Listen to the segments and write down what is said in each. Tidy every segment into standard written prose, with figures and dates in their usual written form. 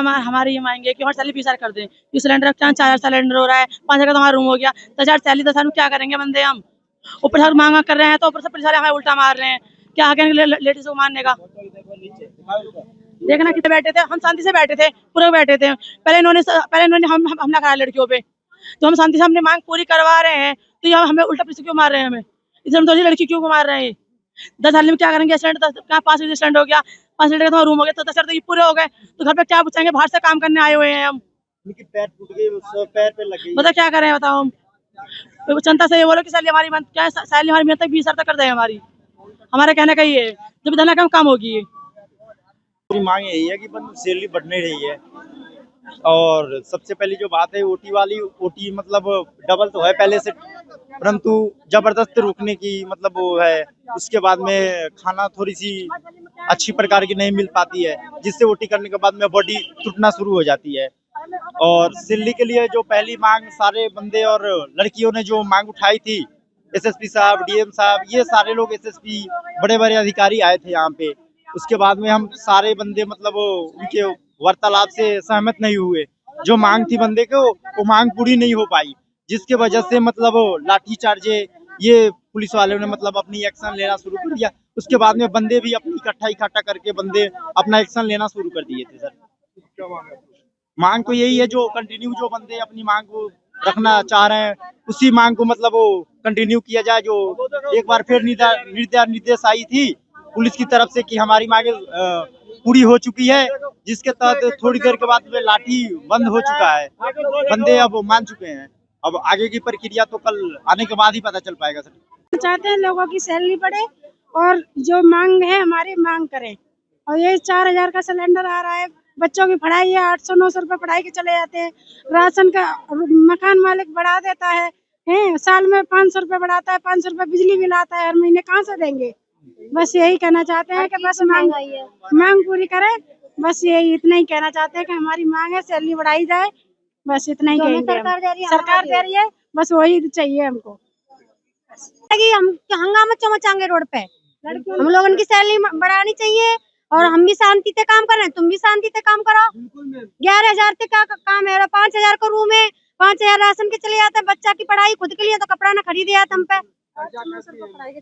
हमारी ये मांगे कि हमारी सैलरी 20,000 कर दें। ये सिलेंडर 4,000 सिलेंडर हो रहा है, 5,000 का हमारा रूम हो गया, 10,000 सैलरी 10,000 में क्या करेंगे बंदे हम? ऊपर से मांगा कर रहे हैं तो ऊपर से पुलिस वाले हमें उल्टा मार रहे हैं। क्या करेंगे लेडीज को मारने का? देखना कितने बैठे थे, हम शांति से बैठे थे, पूरे बैठे थे। पहले इन्होंने हम हमला कराया लड़कियों पे, तो हम शांति से अपनी मांग पूरी करवा रहे हैं, तो ये हमें उल्टा पुलिस क्यों मार रहे हैं? हमें इधर तो लड़की क्यों मार रहे हैं? 10,000 में क्या करेंगे? सिलेंडर 5 सिलेंडर हो गया, 5 सिलेंडर का रूम हो गया, तो 10,000 तो ये पूरे हो गए, तो घर पे क्या बचाएंगे? बाहर से काम करने आए हुए हैं हम, पैर टूट गए, पैर पे लग गई। मतलब क्या करें बताओ हम? जनता से ये बोलो कि सैलरी हमारी क्या सैलरी हमारी मिलता है 20,000 तक कर दे हमारी। हमारे कहने का ये है, जब धना कम होगी। मेरी मांग यही है कि सैलरी बढ़ने रही है, और सबसे पहली जो बात है ओटी वाली, ओटी मतलब डबल तो है पहले से, परंतु जबरदस्त रुकने की मतलब वो है। उसके बाद में खाना थोड़ी सी अच्छी प्रकार की नहीं मिल पाती है, जिससे ओटी करने के बाद में बॉडी टूटना शुरू हो जाती है। और सैलरी के लिए जो पहली मांग सारे बंदे और लड़कियों ने जो मांग उठाई थी, एसएसपी साहब, डीएम साहब, ये सारे लोग एसएसपी बड़े बड़े अधिकारी आए थे यहाँ पे। उसके बाद में हम सारे बंदे मतलब उनके वार्तालाप से सहमत नहीं हुए। जो मांग थी बंदे को वो मांग पूरी नहीं हो पाई, जिसके वजह से मतलब लाठी चार्जे ये पुलिस वालों ने मतलब अपनी एक्शन लेना शुरू कर दिया। उसके बाद में बंदे भी अपनी इकट्ठा करके बंदे अपना एक्शन लेना शुरू कर दिए थे। सर मांग तो यही है, जो कंटिन्यू जो बंदे अपनी मांग को रखना चाह रहे हैं उसी मांग को मतलब वो कंटिन्यू किया जाए। जो एक बार फिर निर्देश आई थी पुलिस की तरफ से कि हमारी मांगे पूरी हो चुकी है, जिसके तहत थोड़ी देर के बाद में लाठी बंद हो चुका है, बंदे अब मान चुके हैं। अब आगे की प्रक्रिया तो कल आने के बाद ही पता चल पाएगा। सर चाहते हैं लोगों की सैलरी बढ़े और जो मांग है हमारी मांग करें। और ये 4,000 का सिलेंडर आ रहा है, बच्चों की पढ़ाई है, 800-900 रुपए पढ़ाई के चले जाते हैं। राशन का मकान मालिक बढ़ा देता है, साल में 500 रुपए बढ़ाता है, 500 रुपए बिजली बिल आता है, हर महीने कहाँ से देंगे? बस यही कहना चाहते हैं कि बस मांग पूरी करें। बस यही इतना ही कहना चाहते हैं कि हमारी मांग है सैलरी बढ़ाई जाए, बस इतना ही कहेंगे। सरकार दे रही है, बस वही चाहिए हमको। हम हंगामा क्यों मचाएंगे रोड पे? हम लोग उनकी सैलरी बढ़ानी चाहिए और हम भी शांति से काम कर रहे हैं, तुम भी शांति से काम करो। 11,000 का काम है, 5,000 का रूम है, 5,000 राशन के चले जाते हैं, बच्चा की पढ़ाई खुद के लिए तो कपड़ा ना खरीदे जाता हम पे।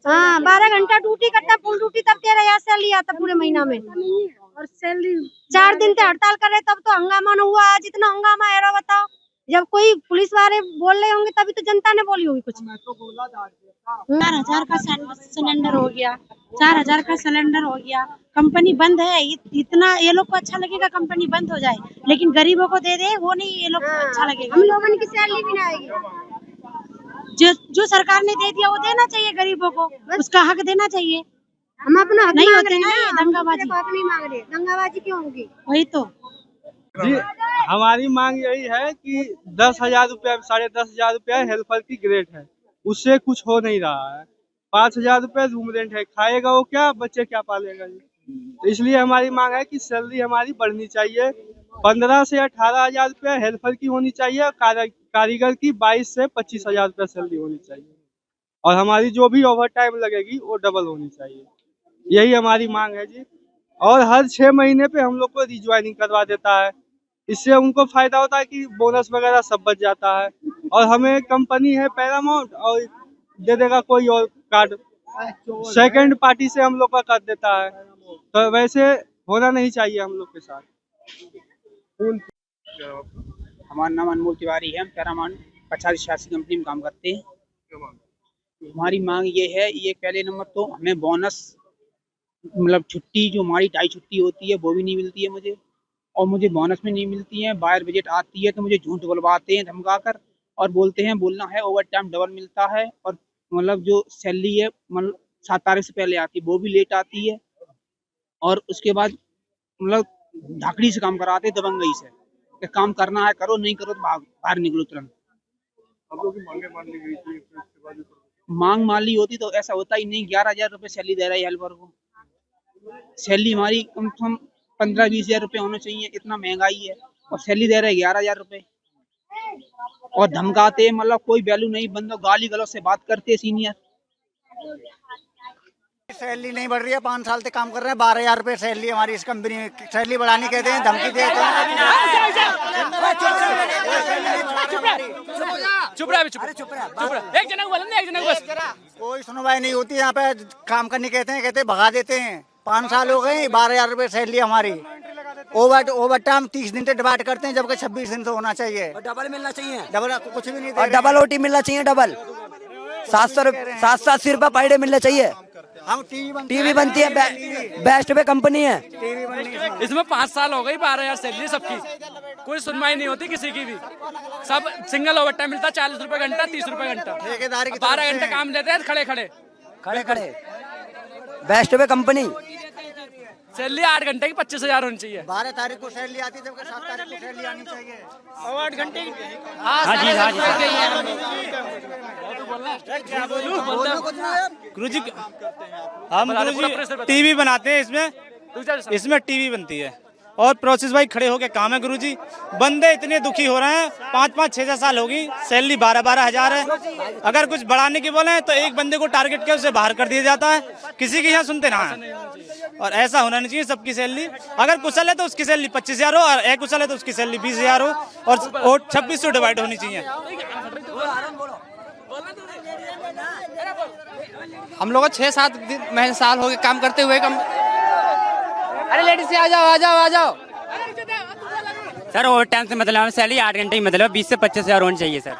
हाँ 12 घंटा ड्यूटी करता है, फुल ड्यूटी तब 13,000 सैलरी आता पूरे महीना में। और सैलरी 4 दिन से हड़ताल कर रहे तब तो हंगामा न हुआ, आज इतना हंगामा है रो बताओ। जब कोई पुलिस वाले बोल रहे होंगे तभी तो जनता ने बोली होगी कुछ। 4,000 का सिलेंडर हो गया, 4,000 का सिलेंडर हो गया। कंपनी बंद है, इतना ये लोग को अच्छा लगेगा कंपनी बंद हो जाए, लेकिन गरीबों को दे दे वो नहीं ये लोग को अच्छा लगेगा। हम लोगों की सैलरी भी ना आएगी। जो सरकार ने दे दिया वो देना चाहिए गरीबों को, उसका हक देना चाहिए। हम अपना हक नहीं मांग होते रहे ना हैं, ये दंगाबाजी। हक नहीं मांग रहे, दंगाबाजी क्यों होगी? वही तो जी, हमारी मांग यही है कि 10,000 रुपया, 10,500 रुपया हेल्पर की ग्रेड है, उससे कुछ हो नहीं रहा है। 5,000 रुपया रूम रेंट है, खाएगा वो क्या, बच्चे क्या पालेगा जी। तो इसलिए हमारी मांग है कि सैलरी हमारी बढ़नी चाहिए। 15 से 18,000 रुपया हेल्पर की होनी चाहिए और कारीगर की 22 से 25,000 रुपया सैलरी होनी चाहिए, और हमारी जो भी ओवर टाइम लगेगी वो डबल होनी चाहिए। यही हमारी मांग है जी। और हर 6 महीने पे हम लोग को रिज्वाइनिंग करवा देता है, इससे उनको फायदा होता है कि बोनस वगैरह सब बच जाता है, और हमें कंपनी है पैरामाउंट और दे देगा कोई और कार्ड, सेकंड पार्टी से हम लोग का कर देता है। तो वैसे होना नहीं चाहिए हम लोग के साथ। हमारा नाम अनमोल तिवारी है, हम पैरामाउंट 85 कंपनी में काम करते हैं। हमारी मांग ये है, ये पहले नंबर तो हमें बोनस मतलब छुट्टी जो हमारी 2.5 छुट्टी होती है वो भी नहीं मिलती है मुझे, और मुझे बोनस में नहीं मिलती है। बाहर बजट आती है तो मुझे झूठ बुलवाते हैं धमकाकर और बोलते हैं बोलना है ओवर टाइम डबल मिलता है, और मतलब जो सैलरी है मतलब 7 तारीख से पहले आती है वो भी लेट आती है, और उसके बाद मतलब धाकड़ी से काम कराते हैं, दबंगई से कि काम करना है करो, नहीं करो तो बाहर निकलो तुरंत। मांग मान ली होती तो ऐसा होता ही नहीं। 11,000 रुपये सैलरी दे रहा है हेल्पर को, सैलरी हमारी कम से कम 15-20 हजार रुपये होना चाहिए, इतना महंगाई है, और सैलरी दे रहे हैं 11,000 रुपये, और धमकाते मतलब कोई वैल्यू नहीं, बंदो गाली गलौज से बात करते सीनियर। सैलरी नहीं बढ़ रही है, 5 साल से काम कर रहे हैं, 12,000 रुपए सैलरी हमारी इस कंपनी में। सैलरी बढ़ाने कहते हैं, धमकी देते हैं। चुप रहा, एक जना बोला ना, एक जना बस। कोई सुनवाई नहीं होती यहाँ पे, काम करने कहते हैं भगा देते हैं। 5 साल हो गए, 12,000 रुपए सैलरी हमारी। ओवर टाइम 30 दिन से डिवाइड करते हैं, जबकि 26 दिन से होना चाहिए। डबल मिलना चाहिए, डबल कुछ भी नहीं। और डबल OT मिलना चाहिए, डबल 780 रुपए पर डे मिलना चाहिए। हम टीवी बनती है, बेस्ट पे कंपनी है। इसमें 5 साल हो गई, 12,000 सैलरी सबकी, कोई सुनवाई नहीं होती किसी की भी। सब सिंगल ओवर टाइम मिलता है, 40 रुपए घंटा, 30 रुपए घंटा। 12 घंटे काम देते हैं खड़े खड़े। बेस्ट पे कंपनी। सैलरी 8 घंटे की 25,000 होनी चाहिए। 12 तारीख को सैलरी आती है, जबकि 7 तारीख को सैलरी आनी चाहिए। और 8 घंटे की। हाँ गुरुजी, हम गुरुजी टीवी बनाते हैं, इसमें टीवी बनती है और प्रोसेस भाई खड़े होके काम है गुरुजी। बंदे इतने दुखी हो रहे हैं, 5-5, 6-6 साल होगी, सैलरी 12-12 हजार है। अगर कुछ बढ़ाने की बोले तो एक बंदे को टारगेट के उसे बाहर कर दिया जाता है, किसी की यहाँ सुनते ना है। और ऐसा होना नहीं चाहिए। सबकी सैलरी, अगर कुशल है तो उसकी सैलरी 25,000 हो, और अकुशल है तो उसकी सैलरी 20,000 हो, और 26 डिवाइड होनी चाहिए। हम लोग 6-7 साल हो गए काम करते हुए। अरे लेडीज आ जाओ। सर ओवर टाइम से मतलब हमें सैलरी 8 घंटे की मतलब 20 से 25,000 होनी चाहिए सर।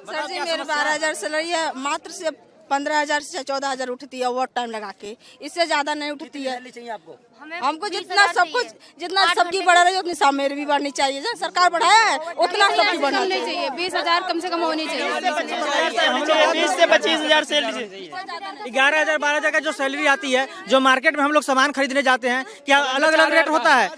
सर जी मेरे 12,000 सैलरी है, मात्र से 15,000 से 14,000 उठती है ओवर टाइम लगा के, इससे ज्यादा नहीं उठती है। चाहिए आपको? हमको जितना सब कुछ, जितना सब्जी बढ़ा रही है उतनी सामेर भी बढ़नी चाहिए। जब सरकार बढ़ाया है उतना सब्जी बढ़ना चाहिए। 20,000 कम से कम होनी चाहिए। हम लोग 20 से 25,000 सैलरी चाहिए। 11,000 12,000 का जो सैलरी आती है, जो मार्केट में हम लोग सामान खरीदने जाते हैं, क्या अलग अलग रेट होता है?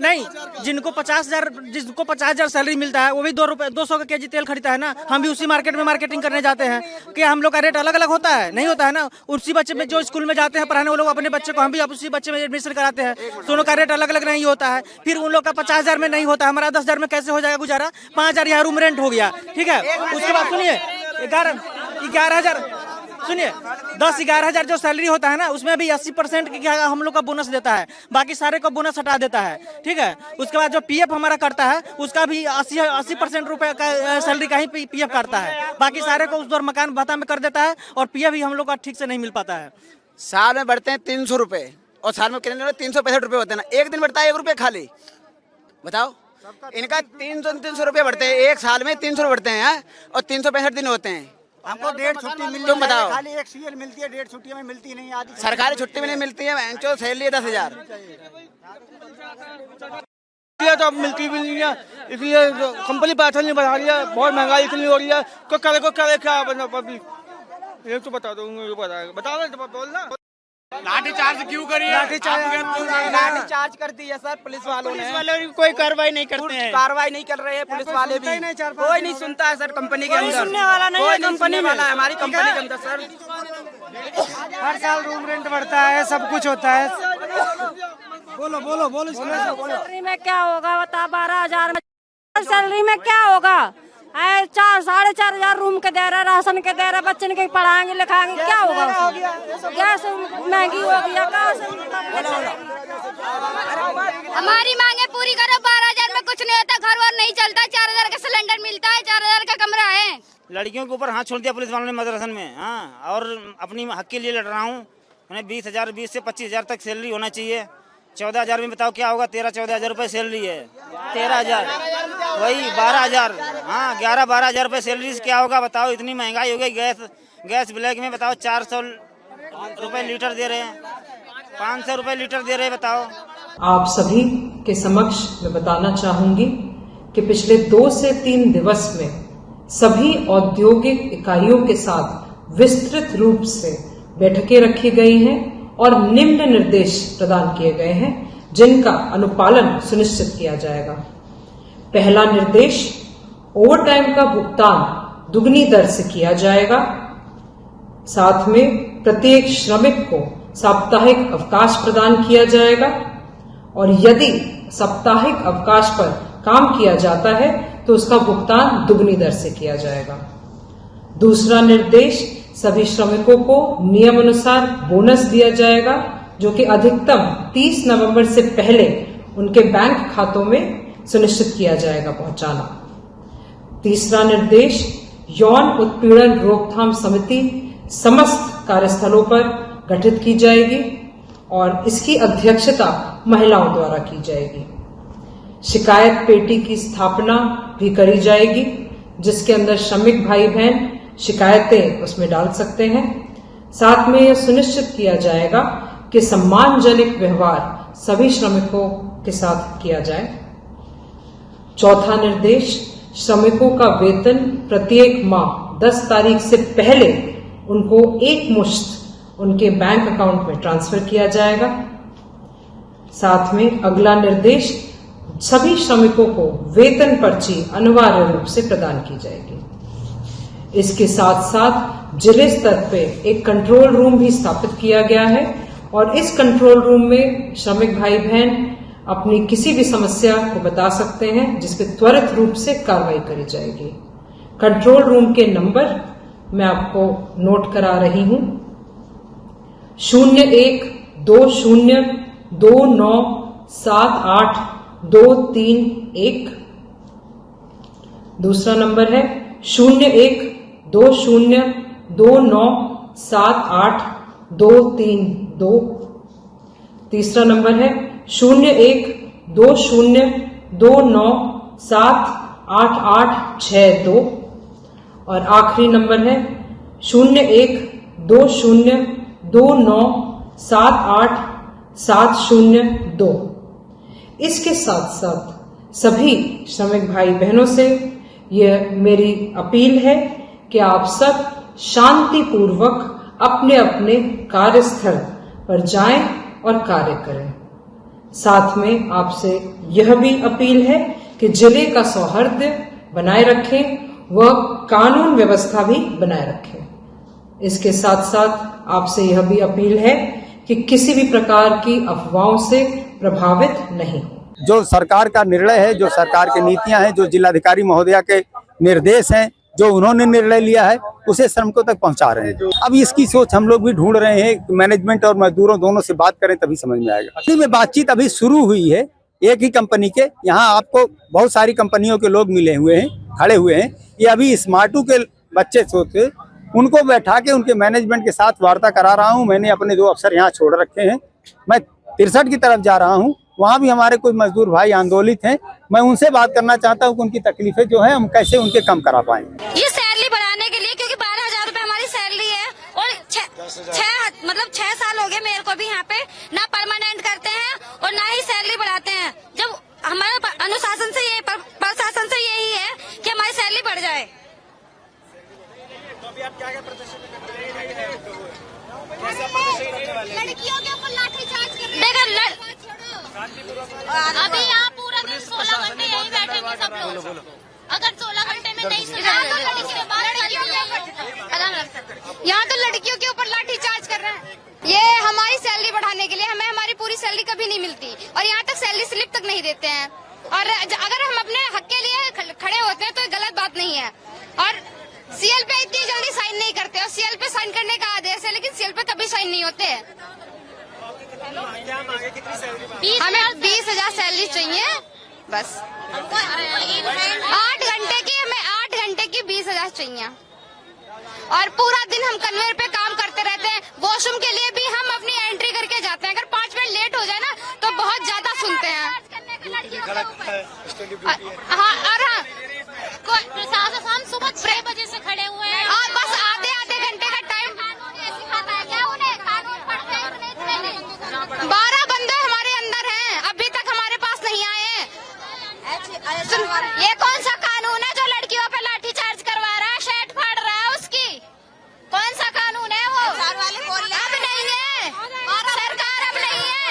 नहीं, जिनको 50,000 सैलरी मिलता है, वो भी 200 का केजी तेल खरीदता है ना। हम भी उसी मार्केट में मार्केटिंग करने जाते हैं। क्या हम लोग का रेट अलग अलग होता है? नहीं होता है ना। उसी बच्चे में जो स्कूल में जाते हैं पढ़ाने, वो लोग अपने बच्चे को, हम भी उसी बच्चे में एडमिशन कराते हैं। दोनों का रेट अलग अलग नहीं होता है। फिर उन लोग का 50,000 में नहीं होता है, हमारा 10,000 में कैसे हो जाएगा गुजारा? 5,000 यहाँ रूम रेंट हो गया, ठीक है। उसके बाद सुनिए, 11,000 सुनिए, 10-11,000 जो सैलरी होता है ना, उसमें भी 80% की हम लोग का बोनस देता है, बाकी सारे को बोनस हटा देता है, ठीक है। उसके बाद जो PF हमारा करता है, उसका भी 80% रुपए का सैलरी का ही PF काटता है, बाकी सारे को उस दौर मकान भत्ता में कर देता है, और PF भी हम लोग का ठीक से नहीं मिल पाता है। साल में बढ़ते हैं 300 रुपए, और साल में कितने 365 रुपए होते हैं ना। एक दिन बढ़ता है 1 रुपये खाली, बताओ। इनका 300 रुपये बढ़ते हैं, एक साल में 300 बढ़ते हैं, और 365 दिन होते हैं। हमको 1.5 छुट्टी मिलती तुम बताओ। खाली एक CL मिलती है, 1.5 छुट्टी में मिलती नहीं। आदि सरकारी छुट्टी में नहीं मिलती है, सैलरी 10,000 तो अब मिलती भी नहीं है, इसलिए कंपनी पैसा नहीं बढ़ा रही है। बहुत महंगाई इतनी हो रही है, को करे क्या पब्लिक, ये तो बता दो, बताओ बोलना। लाठी चार्ज क्यों करी है? लाठी चार्ज कर दी है सर पुलिस वालों ने। कोई कार्रवाई नहीं करते हैं, कार्रवाई नहीं कर रहे हैं पुलिस वाले भी। कोई नहीं सुनता है सर कंपनी के अंदर, सुनने वाला नहीं है कंपनी वाला है हमारी कंपनी के अंदर सर। हर साल रूम रेंट बढ़ता है, सब कुछ होता है। बोलो सैलरी में क्या होगा बता? 12,000 में सैलरी में क्या होगा? 4-4.5 रूम के दे रहे, राशन के दे रहे, बच्चन के पढ़ाएंगे लिखाएंगे, क्या होगा? गैस महंगी हो गई, हमारी मांगे पूरी करो। 12,000 में कुछ नहीं होता, घर वर नहीं चलता। 4,000 का सिलेंडर मिलता है, 4,000 का कमरा है। लड़कियों के ऊपर हाथ छोड़ दिया पुलिस वालों ने मदरसन में। हाँ, और अपनी हक के लिए लड़ रहा हूँ। उन्हें 20 से 25,000 तक सैलरी होना चाहिए। 14,000 में बताओ क्या होगा? 13-14,000 रुपये सैलरी है। 13,000 वही 12,000, हाँ 11-12,000 रुपये सैलरी से क्या होगा बताओ? इतनी महंगाई हो गई। गैस ब्लैक में बताओ 400 रुपये लीटर दे रहे हैं, 500 रुपये लीटर दे रहे हैं, बताओ। आप सभी के समक्ष मैं बताना चाहूंगी कि पिछले 2 से 3 दिवस में सभी औद्योगिक इकाइयों के साथ विस्तृत रूप से बैठकें रखी गई हैं और निम्न निर्देश प्रदान किए गए हैं, जिनका अनुपालन सुनिश्चित किया जाएगा। पहला निर्देश, ओवरटाइम का भुगतान दुगनी दर से किया जाएगा। साथ में प्रत्येक श्रमिक को साप्ताहिक अवकाश प्रदान किया जाएगा, और यदि साप्ताहिक अवकाश पर काम किया जाता है तो उसका भुगतान दुगनी दर से किया जाएगा। दूसरा निर्देश, सभी श्रमिकों को नियमानुसार बोनस दिया जाएगा, जो कि अधिकतम 30 नवंबर से पहले उनके बैंक खातों में सुनिश्चित किया जाएगा पहुंचाना। तीसरा निर्देश, यौन उत्पीड़न रोकथाम समिति समस्त कार्यस्थलों पर गठित की जाएगी और इसकी अध्यक्षता महिलाओं द्वारा की जाएगी। शिकायत पेटी की स्थापना भी करी जाएगी, जिसके अंदर श्रमिक भाई बहन शिकायतें उसमें डाल सकते हैं। साथ में यह सुनिश्चित किया जाएगा कि सम्मानजनक व्यवहार सभी श्रमिकों के साथ किया जाए। चौथा निर्देश, श्रमिकों का वेतन प्रत्येक माह 10 तारीख से पहले उनको एक मुश्त उनके बैंक अकाउंट में ट्रांसफर किया जाएगा। साथ में अगला निर्देश, सभी श्रमिकों को वेतन पर्ची अनिवार्य रूप से प्रदान की जाएगी। इसके साथ साथ जिले स्तर पे एक कंट्रोल रूम भी स्थापित किया गया है और इस कंट्रोल रूम में श्रमिक भाई बहन अपनी किसी भी समस्या को बता सकते हैं, जिस पे त्वरित रूप से कार्रवाई करी जाएगी। कंट्रोल रूम के नंबर मैं आपको नोट करा रही हूं, 0120297823 दूसरा नंबर है 0120297823 तीसरा नंबर है 012029788862 और आखिरी नंबर है 012029787702। इसके साथ साथ सभी श्रमिक भाई बहनों से यह मेरी अपील है कि आप सब शांतिपूर्वक अपने अपने कार्यस्थल पर जाएं और कार्य करें। साथ में आपसे यह भी अपील है कि जिले का सौहार्द बनाए रखें व कानून व्यवस्था भी बनाए रखें। इसके साथ साथ आपसे यह भी अपील है कि किसी भी प्रकार की अफवाहों से प्रभावित नहीं हो। जो सरकार का निर्णय है, जो सरकार की नीतियां हैं, जो जिलाधिकारी महोदया के निर्देश हैं, जो उन्होंने निर्णय लिया है, उसे श्रमिकों तक पहुंचा रहे हैं। अब इसकी सोच हम लोग भी ढूंढ रहे हैं। मैनेजमेंट और मजदूरों दोनों से बात करें तभी समझ में आएगा। असली में बातचीत अभी शुरू हुई है एक ही कंपनी के। यहाँ आपको बहुत सारी कंपनियों के लोग मिले हुए हैं, खड़े हुए हैं। ये अभी स्मार्टू के बच्चे सोचे, उनको बैठा के उनके मैनेजमेंट के साथ वार्ता करा रहा हूँ। मैंने अपने 2 अफसर यहाँ छोड़ रखे हैं। मैं 63 की तरफ जा रहा हूँ, वहाँ भी हमारे कुछ मजदूर भाई आंदोलित हैं। मैं उनसे बात करना चाहता हूँ कि उनकी तकलीफें जो है हम कैसे उनके कम करा पाएंगे। ये सैलरी बढ़ाने के लिए, क्योंकि 12,000 रुपए हमारी सैलरी है और 6 साल हो गए मेरे को भी यहाँ पे ना परमानेंट करते हैं और ना ही सैलरी बढ़ाते हैं। जब हमारे अनुशासन से ये प्रशासन से यही है कि हमारी सैलरी बढ़ जाए। लड़कियों के ऊपर लाठीचार्ज कर रहे हैं। अभी यहाँ पूरा दिन 16 घंटे यही बैठेंगे सब लोग। अगर 16 घंटे में नहीं यहाँ तो लड़कियों के ऊपर लाठीचार्ज कर रहे हैं। ये हमारी सैलरी बढ़ाने के लिए हमें हमारी पूरी सैलरी कभी नहीं मिलती और यहाँ तक सैलरी स्लिप तक नहीं देते हैं। और अगर हम अपने हक के लिए खड़े होते हैं तो गलत बात नहीं है। और सीएल पे इतनी जल्दी साइन नहीं करते और सीएल पे साइन करने का आदेश है, लेकिन सीएल पे कभी साइन नहीं होते। हमें 20,000 सैलरी चाहिए बस। 8 घंटे की, हमें 8 घंटे की 20,000 चाहिए। और पूरा दिन हम कन्वेयर पे काम करते रहते हैं। वॉशरूम के लिए भी हम अपनी एंट्री करके जाते हैं। अगर 5 मिनट लेट हो जाए ना तो बहुत ज्यादा सुनते हैं। हाँ, और हाँ, प्रशासन हम सुबह 6 बजे से खड़े हुए हैं और बस आधे घंटे का टाइम सिखाता है। क्या उन्हें कानून पढ़ते हैं? 12 बंदे हमारे अंदर हैं, अभी तक हमारे पास नहीं आए हैं। ये कौन सा कानून है जो लड़कियों पे लाठीचार्ज करवा रहा है, शर्ट फाड़ रहा है उसकी? कौन सा कानून है वो? अब नहीं है सरकार, अब नहीं है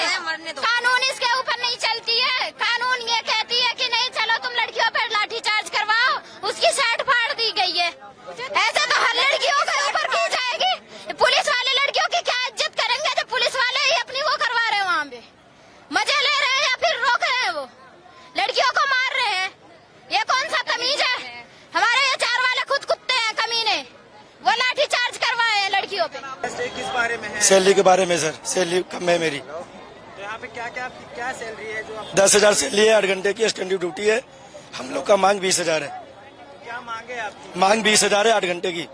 कानून, इसके ऊपर नहीं चलती है। कानून ये कहती है कि नहीं चलो तुम लड़कियों पर लाठीचार्ज करवाओ, उसकी शर्ट फाड़ दी गई है। ऐसे तो हर लड़कियों के ऊपर की जाएगी। पुलिस वाले लड़कियों की क्या इज्जत करेंगे जब पुलिस वाले ही अपनी वो करवा रहे हैं, वहाँ पे मजे ले रहे हैं या फिर रोक रहे हैं, वो लड़कियों को मार रहे हैं। ये कौन सा तमीज है? हमारे ये 4 वाले खुद कुत्ते हैं कमीने, वो लाठीचार्ज करवाए सैलरी के बारे में सर, सैलरी कम है मेरी। तो यहाँ पे क्या सैलरी है जो आप 10,000 सैलरी है, 8 घंटे की एक्सटेंडिव ड्यूटी है। हम लोग का मांग 20,000 है। क्या मांगे आपकी? मांग 20,000 है, 8 घंटे की। तो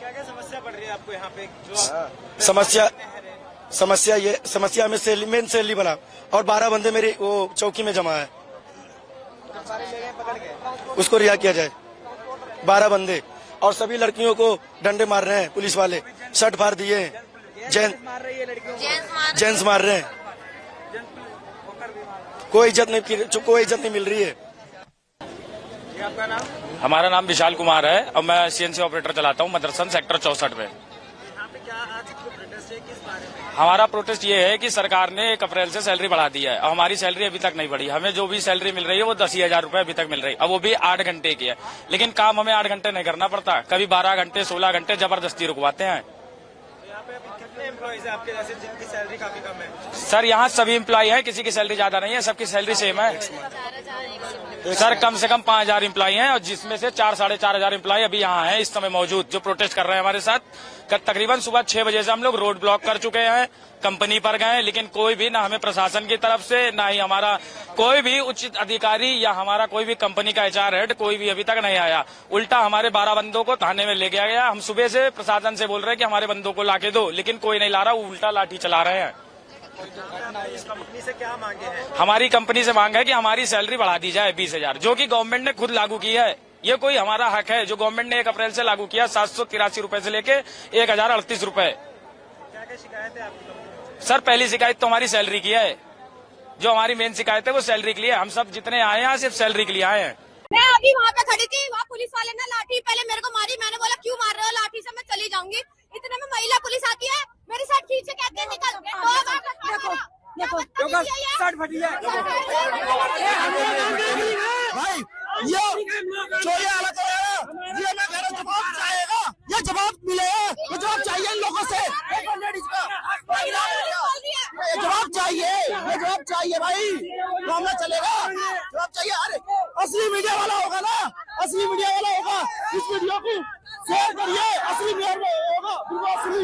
क्या समस्या पड़ रही है आपको यहाँ पे? समस्या में सैलरी, मेन सैलरी बना और 12 बंदे मेरे वो चौकी में जमा है, उसको रिहा किया जाए। 12 बंदे और सभी लड़कियों को डंडे मार रहे हैं पुलिस वाले, शर्ट फाड़ दिए हैं, जेंट्स मार रहे हैं, कोई इज्जत नहीं मिल रही है। आपका नाम? हमारा नाम विशाल कुमार है और मैं सीएनसी ऑपरेटर चलाता हूँ मदरसन सेक्टर 64 में। यहाँ पे क्या आज प्रोटेस्ट है, किस बारे में? हमारा प्रोटेस्ट ये है कि सरकार ने 1 अप्रैल से सैलरी बढ़ा दी है और हमारी सैलरी अभी तक नहीं बढ़ी। हमें जो भी सैलरी मिल रही है वो 10,000 रुपए अभी तक मिल रही है, अब वो भी 8 घंटे की है। लेकिन काम हमें 8 घंटे नहीं करना पड़ता, कभी 12 घंटे 16 घंटे जबरदस्ती रुकवाते हैं। यहाँ पे अभी कितने एम्प्लॉइज हैं आपके जैसे जिनकी सैलरी काफी कम है? सर यहाँ सभी एम्प्लॉय हैं, किसी की सैलरी ज्यादा नहीं है, सबकी सैलरी सेम है। सर कम से कम 5,000 एम्प्लॉय हैं और जिसमें से 4-4,500 एम्प्लॉय अभी यहाँ हैं इस समय मौजूद, जो प्रोटेस्ट कर रहे हैं हमारे साथ। तकरीबन सुबह 6 बजे से हम लोग रोड ब्लॉक कर चुके हैं, कंपनी पर गए, लेकिन कोई भी, ना हमें प्रशासन की तरफ से, ना ही हमारा कोई भी उचित अधिकारी या हमारा कोई भी कंपनी का HR हेड कोई भी अभी तक नहीं आया। उल्टा हमारे 12 बंदों को थाने में ले गया गया। हम सुबह से प्रशासन से बोल रहे हैं कि हमारे बंदों को लाके दो, लेकिन कोई नहीं ला रहा, उल्टा लाठी चला रहे हैं। इस कंपनी से क्या मांगे हैं? हमारी कंपनी से मांग है कि हमारी सैलरी बढ़ा दी जाए 20,000, जो कि गवर्नमेंट ने खुद लागू की है। ये कोई हमारा हक है जो गवर्नमेंट ने 1 अप्रैल से लागू किया, 783 रुपए से लेके 1,038 रुपए। क्या शिकायत है आपकी? सर पहली शिकायत तो हमारी सैलरी की है, जो हमारी मेन शिकायत है वो सैलरी के लिए। हम सब जितने आए हैं सिर्फ सैलरी के लिए आए हैं। मैं अभी वहाँ पे खड़ी थी, वहाँ पुलिस वाले ने लाठी पहले मेरे को मारी, मैंने बोला क्यों मार रहे हो, लाठी से मैं चली जाऊंगी। इतने में महिला पुलिस आती है, मेरी शर्ट खींच के कहते हैं निकल। देखो शर्ट फटी है भाई, ये चोरी अलग है, ये मैं कह रहा हूं जवाब चाहेगा, ये जवाब मिलेगा, ये जवाब चाहिए इन लोगों से, ये जवाब चाहिए भाई, मामला चलेगा, जवाब चाहिए। अरे असली मीडिया वाला होगा ना, असली मीडिया वाला होगा, इस वीडियो को शेयर करिए, असली मीडिया होगा, असली